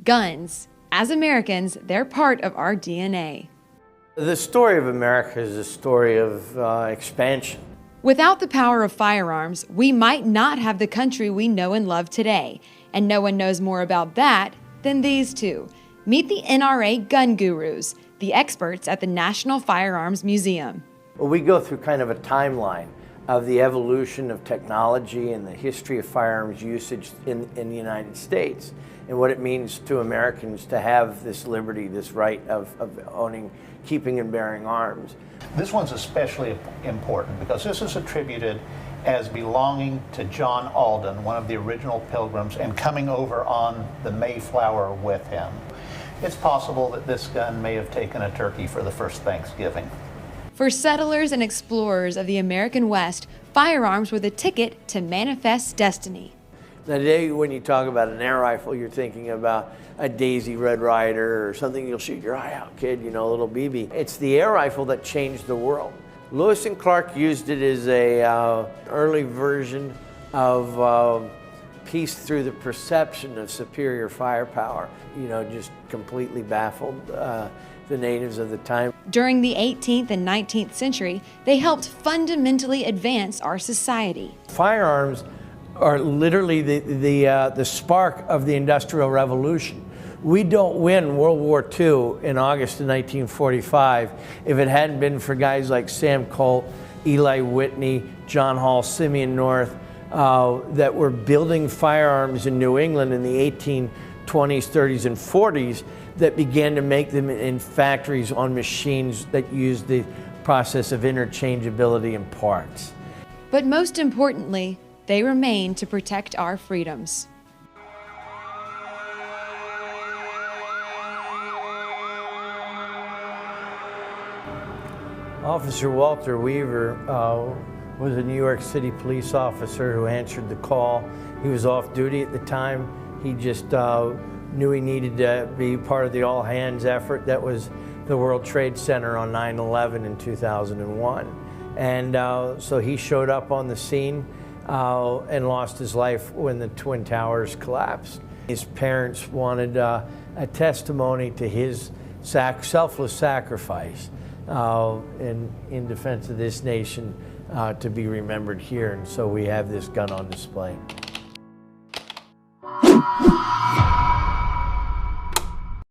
Guns. As Americans, they're part of our DNA. The story of America is a story of expansion. Without the power of firearms, we might not have the country we know and love today. And no one knows more about that than these two. Meet the NRA gun gurus, the experts at the National Firearms Museum. Well, we go through kind of a timeline of the evolution of technology and the history of firearms usage in the United States, and what it means to Americans to have this liberty, this right of owning, keeping and bearing arms. This one's especially important because this is attributed as belonging to John Alden, one of the original Pilgrims, and coming over on the Mayflower with him. It's possible that this gun may have taken a turkey for the first Thanksgiving. For settlers and explorers of the American West, firearms were the ticket to manifest destiny. Now today, when you talk about an air rifle, you're thinking about a Daisy Red Ryder or something you'll shoot your eye out, kid, you know, a little BB. It's the air rifle that changed the world. Lewis and Clark used it as a early version of peace through the perception of superior firepower. You know, just completely baffled the natives of the time. During the 18th and 19th century, they helped fundamentally advance our society. Firearms are literally the spark of the Industrial Revolution. We don't win World War II in August of 1945 if it hadn't been for guys like Sam Colt, Eli Whitney, John Hall, Simeon North, that were building firearms in New England in the 1820s, 30s, and 40s that began to make them in factories on machines that used the process of interchangeability in parts. But most importantly, they remain to protect our freedoms. Officer Walter Weaver was a New York City police officer who answered the call. He was off duty at the time. He just knew he needed to be part of the all-hands effort that was the World Trade Center on 9/11 in 2001. And so he showed up on the scene and lost his life when the Twin Towers collapsed. His parents wanted a testimony to his selfless sacrifice in defense of this nation to be remembered here, and so we have this gun on display.